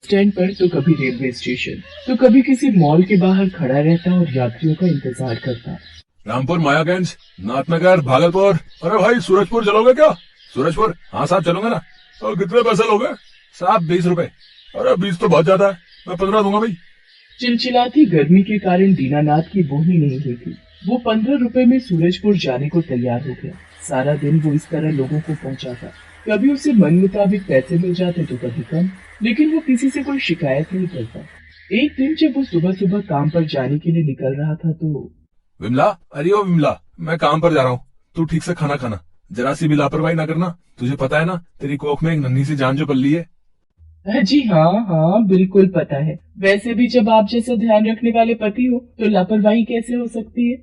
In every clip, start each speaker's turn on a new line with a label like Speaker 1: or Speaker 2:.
Speaker 1: Stand पर तो कभी रेलवे स्टेशन तो कभी किसी मॉल के बाहर खड़ा रहता और यात्रियों का इंतजार करता।
Speaker 2: रामपुर, मायागंज, नाथनगर, भागलपुर। अरे भाई सूरजपुर चलोगे क्या? सूरजपुर? हाँ साहब चलूंगा ना। और कितने पैसे लोगे? साहब 20 रुपए। अरे 20 तो बहुत ज्यादा है, मैं 15 दूंगा भाई।
Speaker 1: चिलचिलाती गर्मी के कारण दीनानाथ की बोहनी नहीं हुई थी। वो 15 रुपए में सूरजपुर जाने को तैयार हो गया। सारा दिन वो इस तरह लोगों को पहुंचाता। कभी उसे मन मुताबिक पैसे मिल जाते तो कभी कम, लेकिन वो किसी से कोई शिकायत नहीं करता। एक दिन जब वो सुबह सुबह काम पर जाने के लिए निकल रहा था तो
Speaker 2: विमला, अरे ओ विमला, मैं काम पर जा रहा हूँ, तू ठीक से खाना खाना, जरा सी भी लापरवाही ना करना। तुझे पता है ना तेरी कोख में एक नन्ही सी जान जो पल्ली है।
Speaker 1: जी हाँ हाँ बिल्कुल पता है। वैसे भी जब आप जैसा ध्यान रखने वाले पति हो तो लापरवाही कैसे हो सकती है?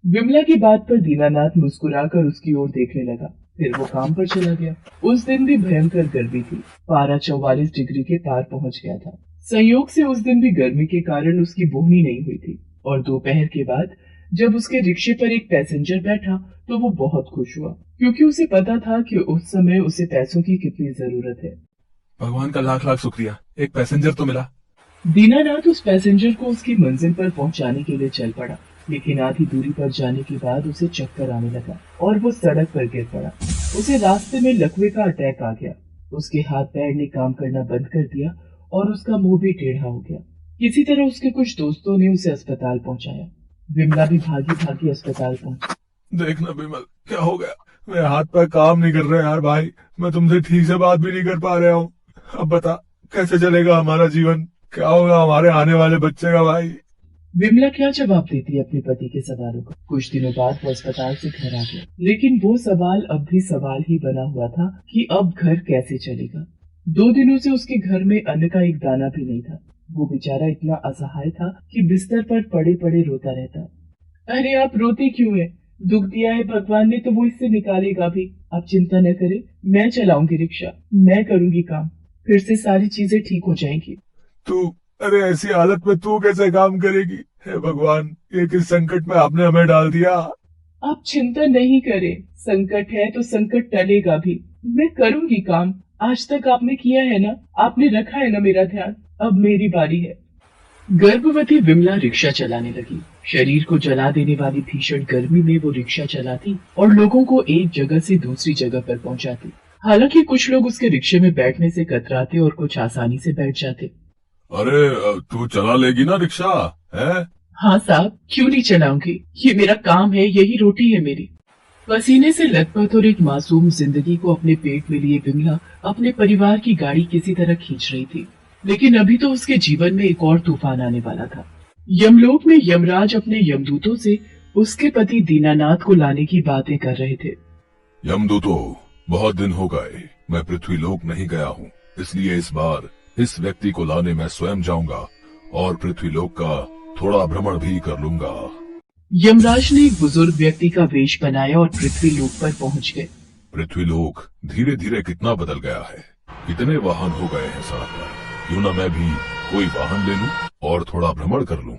Speaker 1: विमला की बात पर दीनानाथ मुस्कुराकर उसकी ओर देखने लगा। फिर वो काम पर चला गया। उस दिन भी भयंकर गर्मी थी। पारा 44 डिग्री के पार पहुंच गया था। संयोग से उस दिन भी गर्मी के कारण उसकी बोहनी नहीं हुई थी। और दोपहर के बाद जब उसके रिक्शे पर एक पैसेंजर बैठा तो वो बहुत खुश हुआ, क्योंकि उसे पता था कि उस समय उसे पैसों की कितनी जरूरत है।
Speaker 2: भगवान का लाख लाख शुक्रिया, एक पैसेंजर तो मिला।
Speaker 1: दीनानाथ उस पैसेंजर को उसकी मंजिल पर पहुंचाने के लिए चल पड़ा, लेकिन आधी दूरी पर जाने के बाद उसे चक्कर आने लगा और वो सड़क पर गिर पड़ा। उसे रास्ते में लकवे का अटैक आ गया। उसके हाथ पैर ने काम करना बंद कर दिया और उसका मुंह भी टेढ़ा हो गया। किसी तरह उसके कुछ दोस्तों ने उसे अस्पताल पहुंचाया। विमला भी भागी भागी अस्पताल पहुंची।
Speaker 2: देखना विमल, क्या हो गया? मेरे हाथ पैर काम नहीं कर रहे यार भाई, मैं तुमसे ठीक से बात भी नहीं कर पा रहा हूँ। अब बता कैसे चलेगा हमारा जीवन, क्या होगा हमारे आने वाले बच्चे का भाई?
Speaker 1: विमला क्या जवाब देती है अपने पति के सवालों का? कुछ दिनों बाद वो अस्पताल से घर आ गया, लेकिन वो सवाल अब भी सवाल ही बना हुआ था कि अब घर कैसे चलेगा। 2 दिनों से उसके घर में अन्न का एक दाना भी नहीं था। वो बेचारा इतना असहाय था कि बिस्तर पर पड़े पड़े रोता रहता। अरे आप रोते क्यों हैं? दुख दिया है भगवान ने तो वो इससे निकालेगा भी। आप चिंता न करें, मैं चलाऊंगी रिक्शा, मैं करूंगी काम, फिर से सारी चीजें ठीक हो जाएंगी।
Speaker 2: तू, अरे ऐसी हालत में तू कैसे काम करेगी? हे भगवान, ये किस संकट में आपने हमें डाल दिया।
Speaker 1: आप चिंता नहीं करें, संकट है तो संकट टलेगा भी। मैं करूंगी काम। आज तक आपने किया है ना, आपने रखा है ना मेरा ध्यान, अब मेरी बारी है। गर्भवती विमला रिक्शा चलाने लगी। शरीर को जला देने वाली भीषण गर्मी में वो रिक्शा चलाती और लोगों को एक जगह से दूसरी जगह पर पहुंचाती। हालांकि कुछ लोग उसके रिक्शे में बैठने से कतराते और कुछ आसानी से बैठ जाते।
Speaker 2: अरे तू चला लेगी ना रिक्शा है?
Speaker 1: हाँ साहब, क्यों नहीं चलाऊंगी, ये मेरा काम है, यही रोटी है मेरी। पसीने से लथपथ और एक मासूम जिंदगी को अपने पेट में लिए विमला अपने परिवार की गाड़ी किसी तरह खींच रही थी। लेकिन अभी तो उसके जीवन में एक और तूफान आने वाला था। यमलोक में यमराज अपने यमदूतों से उसके पति दीनानाथ को लाने की बातें कर रहे थे।
Speaker 2: यमदूतो, बहुत दिन हो गए मैं पृथ्वी लोक नहीं गया हूँ, इसलिए इस बार इस व्यक्ति को लाने मैं स्वयं जाऊंगा और पृथ्वी लोक का थोड़ा भ्रमण भी कर लूंगा।
Speaker 1: यमराज ने एक बुजुर्ग व्यक्ति का वेश बनाया और पृथ्वी लोक पर पहुंच गए।
Speaker 2: पृथ्वी लोक धीरे धीरे कितना बदल गया है, कितने वाहन हो गए हैं सड़क पर, क्यों न मैं भी कोई वाहन ले लूं और थोड़ा भ्रमण कर लूं।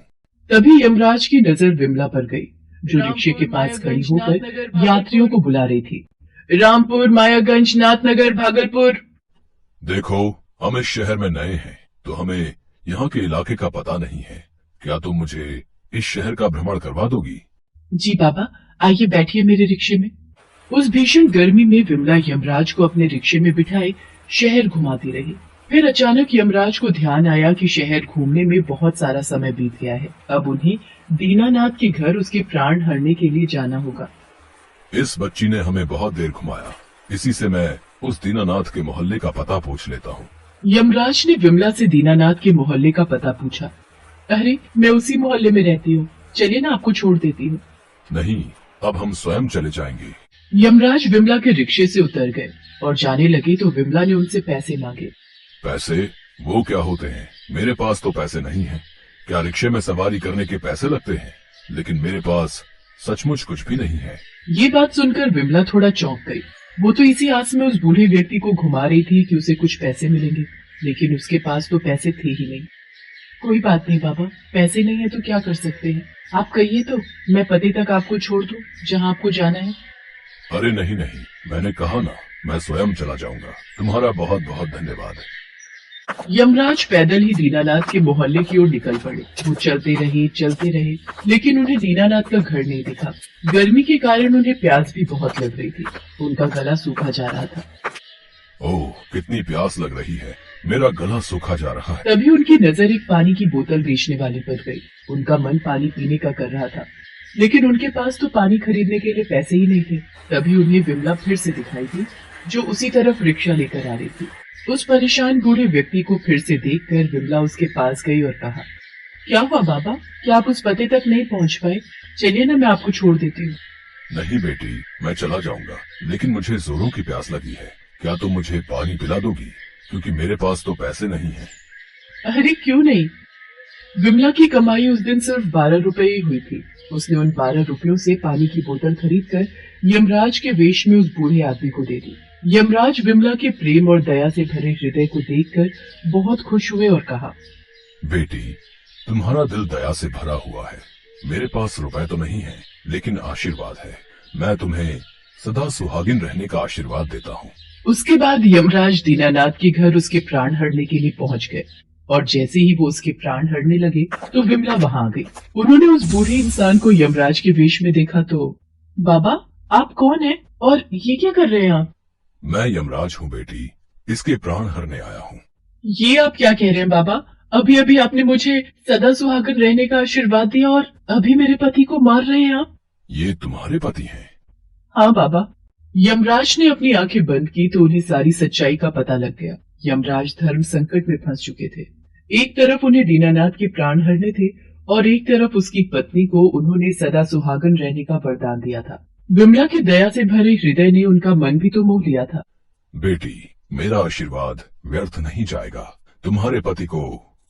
Speaker 1: तभी यमराज की नजर विमला पर गई, जो रिक्शे के पास खड़ी होकर यात्रियों को बुला रही थी। रामपुर, मायागंज, नाथनगर, भागलपुर।
Speaker 2: देखो, हम इस शहर में नए हैं तो हमें यहाँ के इलाके का पता नहीं है, क्या तुम मुझे इस शहर का भ्रमण करवा दोगी?
Speaker 1: जी बाबा, आइए बैठिए मेरे रिक्शे में। उस भीषण गर्मी में विमला यमराज को अपने रिक्शे में बिठाए शहर घुमाती रही। फिर अचानक यमराज को ध्यान आया कि शहर घूमने में बहुत सारा समय बीत गया है। अब उन्हें दीनानाथ के घर उसके प्राण हरने के लिए जाना होगा।
Speaker 2: इस बच्ची ने हमें बहुत देर घुमाया, इसी से मैं उस दीनानाथ के मोहल्ले का पता पूछ लेता हूँ।
Speaker 1: यमराज ने विमला से दीनानाथ के मोहल्ले का पता पूछा। अरे मैं उसी मोहल्ले में रहती हूँ, चलिए ना आपको छोड़ देती हूँ।
Speaker 2: नहीं, अब हम स्वयं चले जाएंगे।
Speaker 1: यमराज विमला के रिक्शे से उतर गए और जाने लगे तो विमला ने उनसे पैसे मांगे।
Speaker 2: पैसे? वो क्या होते हैं? मेरे पास तो पैसे नहीं हैं। क्या रिक्शे में सवारी करने के पैसे लगते हैं? लेकिन मेरे पास सचमुच कुछ भी नहीं है।
Speaker 1: ये बात सुनकर विमला थोड़ा चौंक गई। वो तो इसी आस में उस बूढ़े व्यक्ति को घुमा रही थी कि उसे कुछ पैसे मिलेंगे, लेकिन उसके पास तो पैसे थे ही नहीं। कोई बात नहीं बाबा, पैसे नहीं है तो क्या कर सकते हैं, आप कहिए तो मैं पति तक आपको छोड़ दूं जहां आपको जाना है।
Speaker 2: अरे नहीं नहीं, मैंने कहा ना, मैं स्वयं चला जाऊंगा। तुम्हारा बहुत बहुत धन्यवाद।
Speaker 1: यमराज पैदल ही दीनानाथ के मोहल्ले की ओर निकल पड़े। वो चलते रहे, लेकिन उन्हें दीनानाथ का घर नहीं दिखा। गर्मी के कारण उन्हें प्यास भी बहुत लग रही थी। उनका गला सूखा जा रहा था।
Speaker 2: ओह, कितनी प्यास लग रही है, मेरा गला सूखा जा रहा है।
Speaker 1: तभी उनकी नजर एक पानी की बोतल बेचने वाले पर गई। उनका मन पानी पीने का कर रहा था, लेकिन उनके पास तो पानी खरीदने के लिए पैसे ही नहीं थे। तभी उन्हें विमला फिर से दिखाई दी, जो उसी तरफ रिक्शा लेकर आ रही थी। उस परेशान बूढ़े व्यक्ति को फिर से देखकर विमला उसके पास गई और कहा, क्या हुआ बाबा, क्या आप उस पते तक नहीं पहुंच पाए? चलिए ना, मैं आपको छोड़ देती हूँ।
Speaker 2: नहीं बेटी, मैं चला जाऊंगा, लेकिन मुझे जोरों की प्यास लगी है। क्या तुम मुझे पानी पिला दोगी? क्योंकि मेरे पास तो पैसे नहीं हैं।
Speaker 1: अरे क्यों नहीं। विमला की कमाई उस दिन सिर्फ 12 रुपए ही हुई थी। उसने उन 12 रुपयों से पानी की बोतल खरीदकर यमराज के वेश में उस बूढ़े आदमी को दे दी। यमराज विमला के प्रेम और दया से भरे हृदय को देखकर बहुत खुश हुए और कहा,
Speaker 2: बेटी, तुम्हारा दिल दया से भरा हुआ है। मेरे पास रुपए तो नहीं है, लेकिन आशीर्वाद है। मैं तुम्हें सदा सुहागिन रहने का आशीर्वाद देता हूँ।
Speaker 1: उसके बाद यमराज दीनानाथ के घर उसके प्राण हरने के लिए पहुंच गए, और जैसे ही वो उसके प्राण हरने लगे तो विमला वहां आ गई। उन्होंने उस बूढ़े इंसान को यमराज के वेश में देखा तो, बाबा आप कौन हैं और ये क्या कर रहे हैं आप?
Speaker 2: मैं यमराज हूँ बेटी, इसके प्राण हरने आया हूँ।
Speaker 1: ये आप क्या कह रहे हैं बाबा? अभी अभी आपने मुझे सदा सुहागन रहने का आशीर्वाद दिया और अभी मेरे पति को मार रहे हैं आप?
Speaker 2: ये तुम्हारे पति हैं?
Speaker 1: हाँ बाबा। यमराज ने अपनी आंखें बंद की तो उन्हें सारी सच्चाई का पता लग गया। यमराज धर्म संकट में फंस चुके थे। एक तरफ उन्हें दीनानाथ के प्राण हरने थे और एक तरफ उसकी पत्नी को उन्होंने सदा सुहागन रहने का वरदान दिया था। विमला की दया से भरे हृदय ने उनका मन भी तो मोह लिया था।
Speaker 2: बेटी, मेरा आशीर्वाद व्यर्थ नहीं जाएगा। तुम्हारे पति को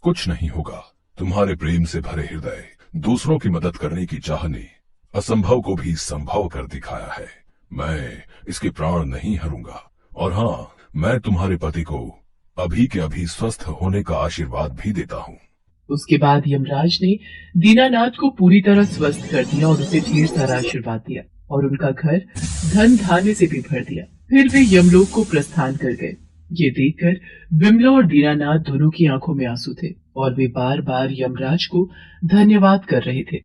Speaker 2: कुछ नहीं होगा। तुम्हारे प्रेम से भरे हृदय, दूसरों की मदद करने की चाह ने असंभव को भी संभव कर दिखाया है। मैं इसके प्राण नहीं हरूंगा, और हाँ, मैं तुम्हारे पति को अभी के अभी स्वस्थ होने का आशीर्वाद भी देता हूँ।
Speaker 1: उसके बाद यमराज ने दीनानाथ को पूरी तरह स्वस्थ कर दिया और उसे ढेर सारा आशीर्वाद दिया और उनका घर धन धान्य से भी भर दिया। फिर वे यमलोक को प्रस्थान कर गए। ये देखकर विमला और दीनानाथ दोनों की आंखों में आंसू थे और वे बार बार यमराज को धन्यवाद कर रहे थे।